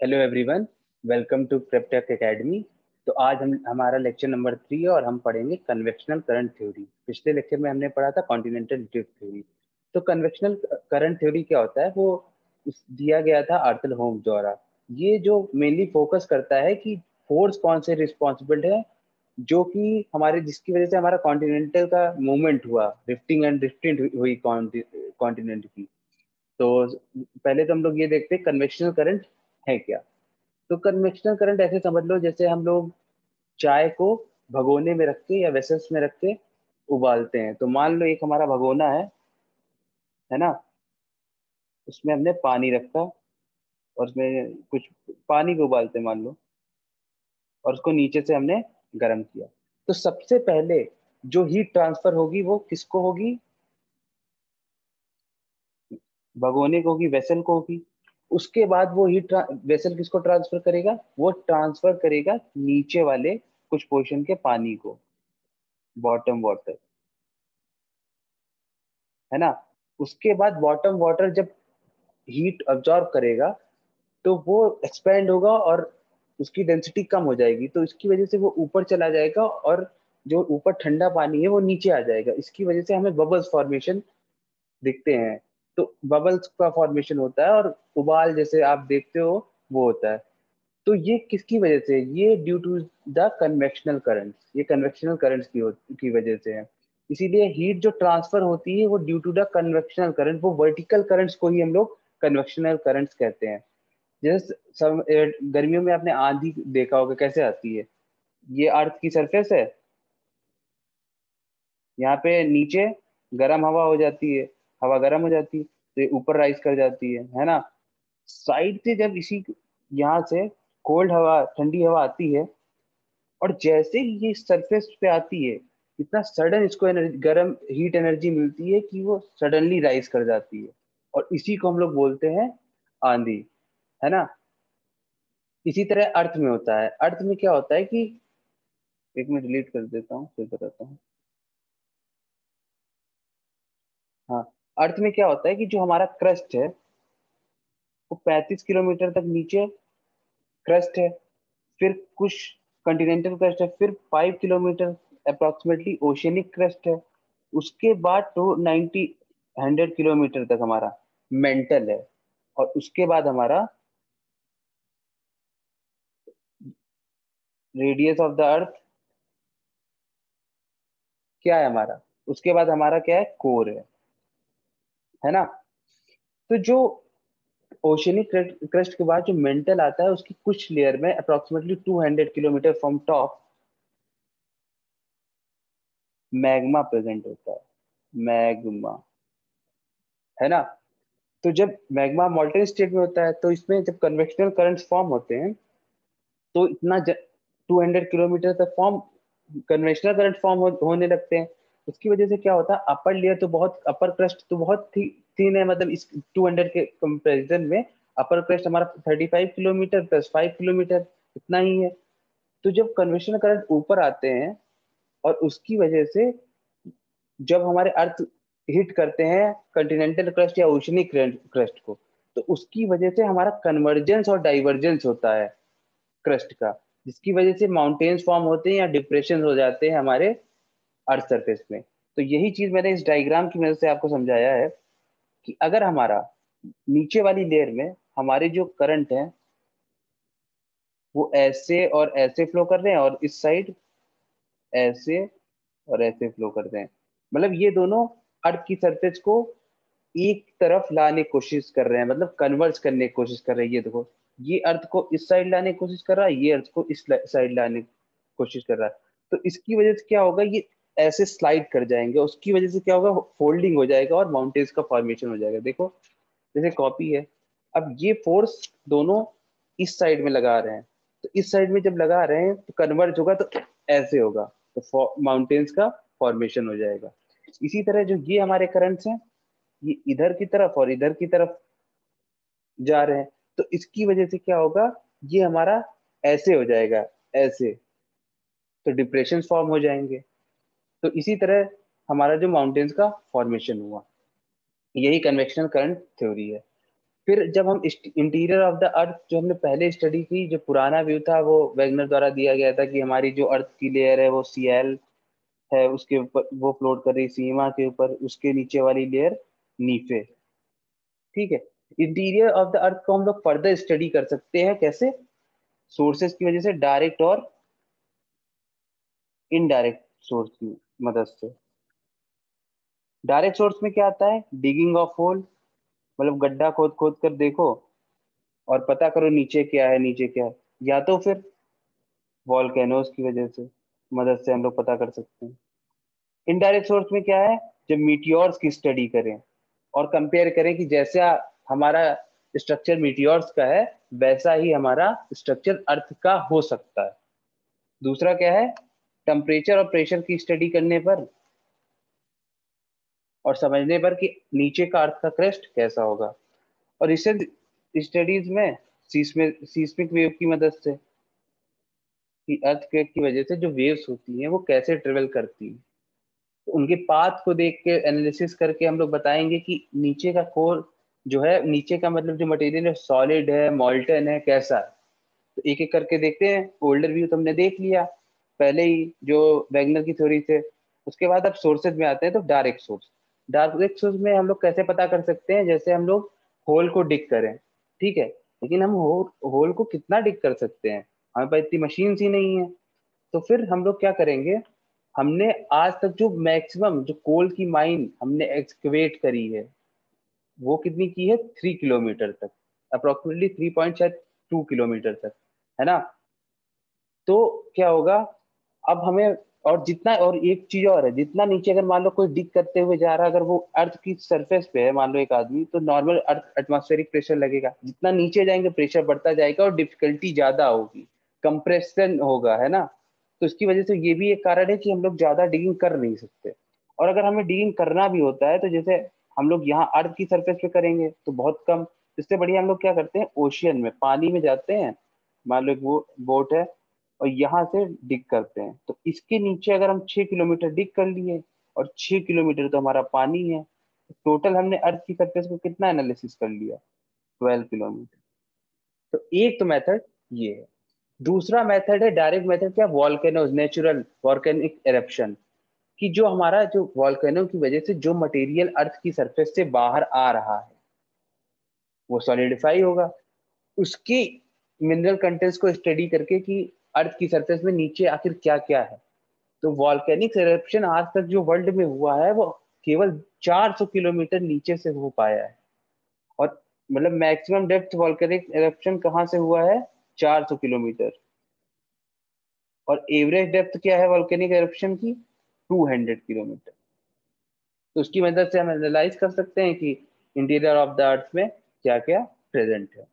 Hello everyone, welcome to PrepTech academy. तो आज हम हमारा लेक्चर नंबर 3 है और हम पढ़ेंगे कन्वेक्शनल करंट थ्योरी। पिछले लेक्चर में हमने पढ़ा था कॉन्टिनेंटल ड्रिफ्ट थ्योरी। तो कन्वेक्शनल करंट थ्योरी क्या होता है, वो दिया गया था आर्थर होम्स द्वारा। ये जो मेनली फोकस करता है कि फोर्स कौन से रिस्पॉन्सिबल है जो कि हमारे जिसकी वजह से हमारा कॉन्टिनेंटल का मूवमेंट हुआ, लिफ्टिंग एंड ड्रिफ्टिंग हुई कॉन्टिनेंट की। तो पहले तो हम लोग ये देखते हैं कन्वेक्शनल करंट है क्या। तो कन्वेक्शनल करंट ऐसे समझ लो जैसे हम लोग चाय को भगोने में रख के या वेसल्स में रख के उबालते हैं। तो मान लो एक हमारा भगोना है ना। उसमें हमने पानी रखा और उसमें कुछ पानी को उबालते हैं मान लो, और उसको नीचे से हमने गर्म किया। तो सबसे पहले जो हीट ट्रांसफर होगी वो किसको होगी? भगोने को होगी, वेसल को होगी। उसके बाद वो वेसल किसको ट्रांसफर करेगा? वो ट्रांसफर करेगा नीचे वाले कुछ पोर्शन के पानी को, बॉटम वाटर, है ना। उसके बाद बॉटम वाटर जब हीट अब्जॉर्ब करेगा तो वो एक्सपेंड होगा और उसकी डेंसिटी कम हो जाएगी, तो इसकी वजह से वो ऊपर चला जाएगा और जो ऊपर ठंडा पानी है वो नीचे आ जाएगा। इसकी वजह से हमें बबल्स फॉर्मेशन दिखते हैं। तो बबल्स का फॉर्मेशन होता है और उबाल जैसे आप देखते हो वो होता है। तो ये किसकी वजह से? ये due to the convectional currents, ये कन्वेक्शनल करंट्स की वजह से है। इसीलिए हीट जो ट्रांसफर होती है वो due to the convectional current, वो वर्टिकल करंट्स को ही हम लोग कन्वेक्शनल करंट्स कहते हैं। जैसे गर्मियों में आपने आंधी देखा होगा कैसे आती है। ये अर्थ की सरफेस है, यहाँ पे नीचे गर्म हवा हो जाती है, हवा गर्म हो जाती है तो ये ऊपर राइज कर जाती है ना। साइड से जब इसी यहाँ से कोल्ड हवा, ठंडी हवा आती है और जैसे ही ये सरफेस पे आती है, इतना सडन इसको एनर्जी, गर्म हीट एनर्जी मिलती है कि वो सडनली राइज कर जाती है। और इसी को हम लोग बोलते हैं आंधी, है ना। इसी तरह अर्थ में होता है। अर्थ में क्या होता है कि एक मिनट डिलीट कर देता हूँ फिर बताता हूँ। हाँ, अर्थ में क्या होता है कि जो हमारा क्रस्ट है वो 35 किलोमीटर तक नीचे क्रस्ट है। फिर कुछ कॉन्टिनेंटल क्रस्ट है, फिर 5 किलोमीटर अप्रोक्सीमेटली ओशियनिक क्रस्ट है। उसके बाद टू 100 किलोमीटर तक हमारा मेंटल है। और उसके बाद हमारा रेडियस ऑफ द अर्थ क्या है हमारा? उसके बाद हमारा क्या है? कोर है ना। तो जो ओशियनिक क्रस्ट के बाद जो मेंटल आता है उसकी कुछ लेयर में approximately 200 kilometre from top magma present होता है। मैग्मा, है ना। तो जब मैग्मा मॉल्टेन स्टेट में होता है तो इसमें जब कन्वेक्शनल करंट्स फॉर्म होते हैं तो 200 किलोमीटर तक फॉर्म कन्वेंशनल करंट होने लगते हैं। उसकी वजह से क्या होता है, अपर लेयर तो बहुत, अपर क्रस्ट तो बहुत थीन है, मतलब इस 200 के कंपैरिजन में अपर क्रस्ट हमारा 35 किलोमीटर प्लस 5 किलोमीटर, इतना ही है। तो जब कन्वेंशनल करंट ऊपर आते हैं और उसकी वजह से जब हमारे अर्थ हिट करते हैं कॉन्टिनेंटल क्रस्ट या ओशनिक क्रस्ट को, तो उसकी वजह से हमारा कन्वर्जेंस और डाइवर्जेंस होता है क्रस्ट का, जिसकी वजह से माउंटेन्स फॉर्म होते हैं या डिप्रेशन हो जाते हैं हमारे अर्थ सरफेस में। तो यही चीज मैंने इस डायग्राम की मदद से आपको समझाया है कि अगर हमारा नीचे वाली लेयर में हमारे जो करंट है वो ऐसे और ऐसे फ्लो कर रहे हैं और इस साइड ऐसे और ऐसे फ्लो कर रहे हैं, मतलब ये दोनों अर्थ की सरफेस को एक तरफ लाने की कोशिश कर रहे हैं, मतलब कन्वर्ज करने की कोशिश कर रहे हैं। ये देखो, ये अर्थ को इस साइड लाने की कोशिश कर रहा है, ये अर्थ को इस साइड लाने की कोशिश कर रहा है। तो इसकी वजह से क्या होगा, ये ऐसे स्लाइड कर जाएंगे, उसकी वजह से क्या होगा, फोल्डिंग हो जाएगा और माउंटेन्स का फॉर्मेशन हो जाएगा। देखो जैसे कॉपी है। अब ये फोर्स दोनों इस साइड में लगा रहे हैं, तो इस साइड में जब लगा रहे हैं तो कन्वर्ज होगा तो ऐसे होगा, तो माउंटेन्स का फॉर्मेशन हो जाएगा। इसी तरह जो ये हमारे करंट्स हैं, ये इधर की तरफ और इधर की तरफ जा रहे हैं, तो इसकी वजह से क्या होगा, ये हमारा ऐसे हो जाएगा, ऐसे, तो डिप्रेशन फॉर्म हो जाएंगे। तो इसी तरह हमारा जो माउंटेन्स का फॉर्मेशन हुआ, यही कन्वेक्शनल करंट थ्योरी है। फिर जब हम इंटीरियर ऑफ द अर्थ जो हमने पहले स्टडी की, जो पुराना व्यू था वो वैगनर द्वारा दिया गया था कि हमारी जो अर्थ की लेयर है वो सीएल है, उसके ऊपर वो फ्लोट कर रही सीमा के ऊपर, उसके नीचे वाली लेयर नीफे। ठीक है। इंटीरियर ऑफ द अर्थ को हम लोग फर्दर स्टडी कर सकते हैं कैसे, सोर्सेस की वजह से, डायरेक्ट और इनडायरेक्ट सोर्स की मदद से। डायरेक्ट सोर्स में क्या आता है, डिगिंग ऑफ होल, मतलब गड्ढा खोद खोद कर देखो और पता करो नीचे क्या है, नीचे क्या है। या तो फिर वॉल्केनोज की वजह से, मदद से हम लोग पता कर सकते हैं। इनडायरेक्ट सोर्स में क्या है, जब मीटियोर्स की स्टडी करें और कंपेयर करें कि जैसा हमारा स्ट्रक्चर मीटियोर्स का है वैसा ही हमारा स्ट्रक्चर अर्थ का हो सकता है। दूसरा क्या है, टेम्परेचर और प्रेशर की स्टडी करने पर और समझने पर कि नीचे का अर्थ का क्रस्ट कैसा होगा। और रिसेंट स्टडीज में सीस्मिक वेव की मदद से, कि अर्थक्वेक की वजह से जो वेव्स होती हैं वो कैसे ट्रेवल करती हैं, तो उनके पाथ को देख के एनालिसिस करके हम लोग बताएंगे कि नीचे का कोर जो है, नीचे का मतलब जो मटेरियल है सॉलिड है, मॉल्टन है, कैसा है। तो एक एक करके देखते हैं। ओल्डर व्यू तो हमने देख लिया पहले ही, जो वैगनर की थ्योरी से। उसके बाद अब सोर्सेज में आते हैं, तो डायरेक्ट सोर्स। डायरेक्ट सोर्स में हम लोग कैसे पता कर सकते हैं, जैसे हम लोग होल को डिग करें, ठीक है, लेकिन हम होल को कितना डिग कर सकते हैं, हमारे पास इतनी मशीन ही नहीं है। तो फिर हम लोग क्या करेंगे, हमने आज तक जो मैक्सिमम जो कोल की माइन हमने एक्सकवेट करी है वो कितनी की है, 3 किलोमीटर तक, अप्रोक्सीमेटली 3.2 किलोमीटर तक, है ना। तो क्या होगा, अब हमें, और जितना, और एक चीज और है, जितना नीचे अगर मान लो कोई डिग करते हुए जा रहा है, अगर वो अर्थ की सरफेस पे है मान लो एक आदमी, तो नॉर्मल अर्थ एटमॉस्फेरिक प्रेशर लगेगा, जितना नीचे जाएंगे प्रेशर बढ़ता जाएगा और डिफिकल्टी ज्यादा होगी, कंप्रेशन होगा, है ना। तो इसकी वजह से ये भी एक कारण है कि हम लोग ज्यादा डिगिंग कर नहीं सकते। और अगर हमें डिगिंग करना भी होता है तो जैसे हम लोग यहाँ अर्थ की सरफेस पे करेंगे तो बहुत कम। इससे बढ़िया हम लोग क्या करते हैं, ओशियन में, पानी में जाते हैं, मान लो एक वो बोट है, और यहाँ से डिग करते हैं। तो इसके नीचे अगर हम 6 किलोमीटर डिग कर लिए, और 6 किलोमीटर तो हमारा पानी है, टोटल हमने अर्थ की सरफेस को कितना एनालिसिस कर लिया, 12 किलोमीटर। तो एक तो मेथड ये है। दूसरा मेथड है डायरेक्ट मेथड, क्या, वॉल्केनोज, नेचुरल वॉल्केनिक एरप्शन, कि जो हमारा जो वॉल्केनो की वजह से जो मटेरियल अर्थ की सरफेस से बाहर आ रहा है वो सॉलिडिफाई होगा, उसकी मिनरल कंटेंट्स को स्टडी करके कि अर्थ की सरफेस में नीचे आखिर क्या क्या है। तो वॉल्केनिक एरप्शन आज तक जो वर्ल्ड में हुआ है वो केवल 400 किलोमीटर नीचे से हो पाया है। और मतलब मैक्सिमम डेप्थ वॉल्केनिक एरप्शन कहाँ से हुआ है, 400 किलोमीटर। और एवरेज डेप्थ क्या है वॉल्केनिक एरप्शन की, 200 किलोमीटर। तो उसकी मदद से हम एनालाइज कर सकते हैं कि इंटीरियर ऑफ द अर्थ में क्या क्या प्रेजेंट है।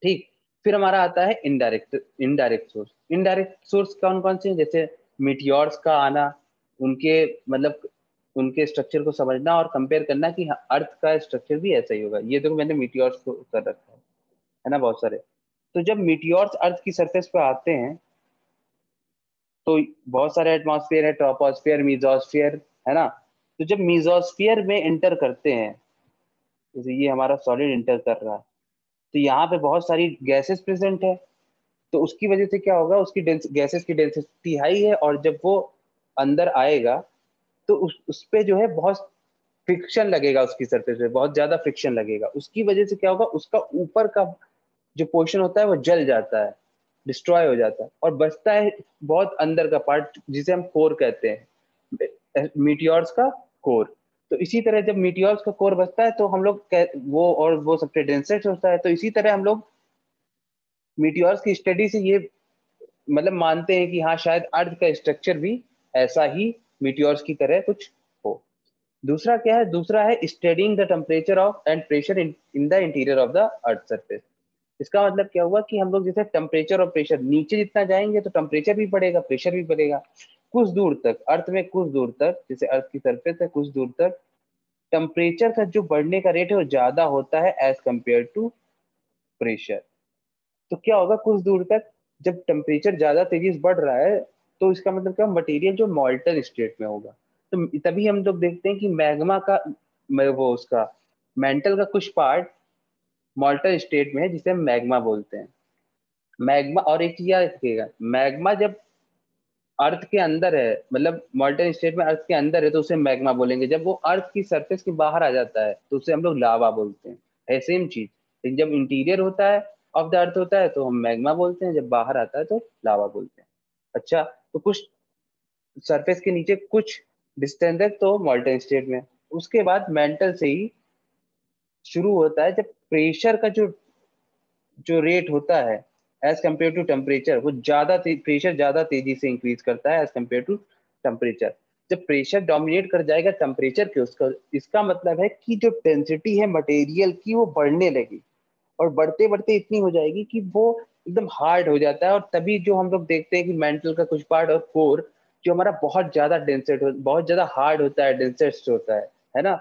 ठीक। फिर हमारा आता है indirect indirect source. Indirect source कौन कौन से हैं, जैसे मीटियोर्स का आना, उनके मतलब उनके स्ट्रक्चर को समझना और कंपेयर करना कि हाँ, अर्थ का स्ट्रक्चर भी ऐसा ही होगा। ये देखो मैंने मीटियोर्स को कर रखा है ना, बहुत सारे। तो जब मीटियोर्स अर्थ की सरफेस पे आते हैं तो बहुत सारे एटमॉस्फेयर है, ट्रोपोस्फियर, मीजोस्फियर, है ना। तो जब मीजोस्फियर में इंटर करते हैं, जैसे ये हमारा सॉलिड इंटर कर रहा है, तो यहाँ पे बहुत सारी गैसेस प्रेजेंट है। तो उसकी वजह से क्या होगा, उसकी गैसेस की डेंसिटी हाई है, और जब वो अंदर आएगा तो उस पे जो है बहुत फ्रिक्शन लगेगा, उसकी सरफेस पे बहुत ज्यादा फ्रिक्शन लगेगा। उसकी वजह से क्या होगा, उसका ऊपर का जो पोर्शन होता है वो जल जाता है, डिस्ट्रॉय हो जाता है, और बचता है बहुत अंदर का पार्ट जिसे हम कोर कहते हैं, मीटियोर्स का कोर। तो इसी तरह जब मीटियोर्स का कोर बचता है तो हम लोग वो, और वो सबसे डेंसेस्ट होता है। तो इसी तरह हम लोग मीटियोर्स की स्टडी से ये मतलब मानते हैं कि हाँ शायद अर्थ का स्ट्रक्चर भी ऐसा ही मीटियोर्स की तरह कुछ हो। दूसरा क्या है, दूसरा है studying the temperature of and pressure in the interior of the earth surface. इसका मतलब क्या हुआ कि हम लोग जैसे टेम्परेचर और प्रेशर, नीचे जितना जाएंगे तो टेम्परेचर भी बढ़ेगा, प्रेशर भी बढ़ेगा। कुछ दूर तक अर्थ में, कुछ दूर तक, जैसे अर्थ की सरफेस है, कुछ दूर तक टेम्परेचर का जो बढ़ने का रेट है वो ज्यादा होता है एज कंपेयर टू प्रेशर। तो क्या होगा, कुछ दूर तक जब टेम्परेचर ज्यादा तेजी से बढ़ रहा है तो इसका मतलब क्या, मटेरियल जो मॉल्टन स्टेट में होगा। तो तभी हम लोग देखते हैं कि मैग्मा का वो उसका मेंटल का कुछ पार्ट मॉल्टन स्टेट में है, जिसे हम मैग्मा बोलते हैं। मैग्मा, और एक चीज याद रखिएगा, मैग्मा जब अर्थ के अंदर है, मतलब मॉल्टन स्टेट में अर्थ के अंदर है, तो उसे मैग्मा बोलेंगे। जब वो अर्थ की सरफेस के बाहर आ जाता है तो उसे हम लोग लावा बोलते हैं। है सेम चीज, लेकिन जब इंटीरियर होता है, ऑफ द अर्थ होता है, तो हम मैग्मा बोलते हैं, जब बाहर आता है तो लावा बोलते हैं। अच्छा, तो कुछ सरफेस के नीचे कुछ डिस्टेंस है तो मॉल्टन स्टेट में। उसके बाद मेंटल से ही शुरू होता है, जब प्रेशर का जो जो रेट होता है एज कम्पेयर टू टेम्परेचर, वो प्रेशर ज्यादा तेजी से इंक्रीज करता है एज कम्पेयर टू टेम्परेचर। जब प्रेशर डोमिनेट कर जाएगा टेम्परेचर के, उसका इसका मतलब है कि जो डेंसिटी है मटेरियल की वो बढ़ने लगी, और बढ़ते बढ़ते इतनी हो जाएगी कि वो एकदम हार्ड हो जाता है। और तभी जो हम लोग देखते हैं कि मेंटल का कुछ पार्ट और कोर जो हमारा बहुत ज्यादा डेंसेट हो, बहुत ज्यादा हार्ड होता है, डेंसेस्ट होता है ना।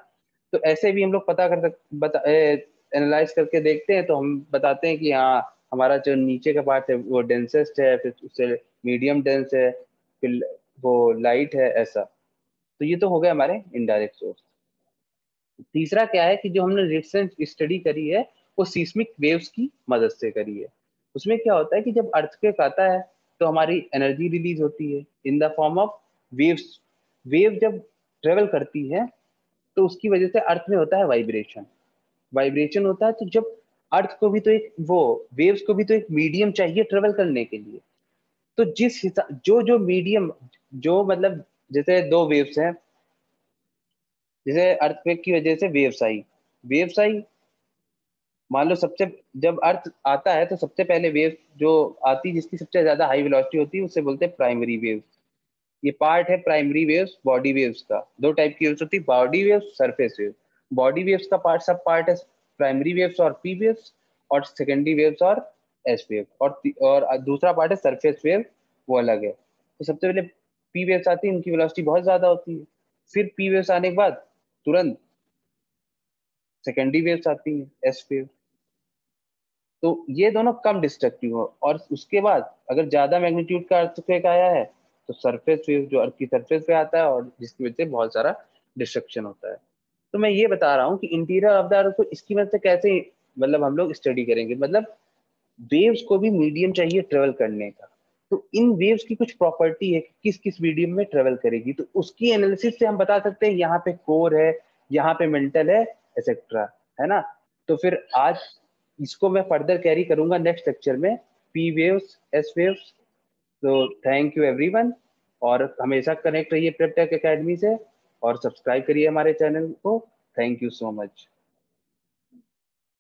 तो ऐसे भी हम लोग पता कर बता एनालाइज करके देखते हैं, तो हम बताते हैं कि हाँ, हमारा जो नीचे का पार्ट है वो डेंसेस्ट है, फिर उससे मीडियम डेंस है, फिर वो लाइट है, ऐसा। तो ये तो हो गया हमारे इनडायरेक्ट सोर्स। तीसरा क्या है कि जो हमने रिसेंट स्टडी करी है, वो सीस्मिक वेव्स की मदद से करी है। उसमें क्या होता है कि जब अर्थक्वेक आता है तो हमारी एनर्जी रिलीज होती है in the form of waves. Wave जब ट्रेवल करती है तो उसकी वजह से अर्थ में होता है वाइब्रेशन। वाइब्रेशन होता है, तो जब अर्थ को भी तो एक वो वेव्स को भी तो एक मीडियम चाहिए ट्रेवल करने के लिए। तो जिस हिसाब जो जो मीडियम, जो मतलब जैसे दो वेव्स हैं, जैसे अर्थक्वेक की वजह से वेव्स आई, वेव्स आई, मान लो सबसे, जब अर्थ आता है तो सबसे पहले वेव जो आती है, जिसकी सबसे ज्यादा हाई वेलोसिटी होती है, उसे बोलते हैं प्राइमरी वेव। ये पार्ट है प्राइमरी वेव्स, बॉडी वेव्स का। दो टाइप की वेव्स होती है, body waves, surface wave. Body waves का पार्ट, सब पार्ट है प्राइमरी वेव्स और पी वेव्स, और सेकेंडरी वेव्स और एस वेव, और दूसरा पार्ट है सरफेस वेव, वो अलग है। तो सबसे पहले पी वेव्स आती है, उनकी वेलोसिटी बहुत ज्यादा होती है। फिर पी वेव्स आने के बाद तुरंत सेकेंडरी वेव्स आती है, एस वेव। तो ये दोनों कम डिस्ट्रक्टिव हो, और उसके बाद अगर ज्यादा मैग्नीट्यूड का अर्थक्वेक आया है तो सरफेस वेव जो अर्थ की सरफेस पे आता है, और जिसकी वजह से बहुत सारा डिस्ट्रक्शन होता है। तो मैं ये बता रहा हूँ कि इंटीरियर ऑफ द अर्थ को इसकी वजह से कैसे, मतलब हम लोग स्टडी करेंगे, मतलब वेव्स को भी मीडियम चाहिए ट्रेवल करने का। तो इन वेव्स की कुछ प्रॉपर्टी है कि किस किस मीडियम में ट्रेवल करेगी, तो उसकी एनालिसिस से हम बता सकते हैं यहाँ पे कोर है, यहाँ पे मेंटल है, एक्सेट्रा, है ना। तो फिर आज इसको मैं फर्दर कैरी करूंगा नेक्स्ट लेक्चर में, पी वेव्स, एस वेव्स। तो थैंक यू एवरीवन, और हमेशा कनेक्ट रहिए प्रेपटेक एकेडमी से, और सब्सक्राइब करिए हमारे चैनल को। Thank you so much.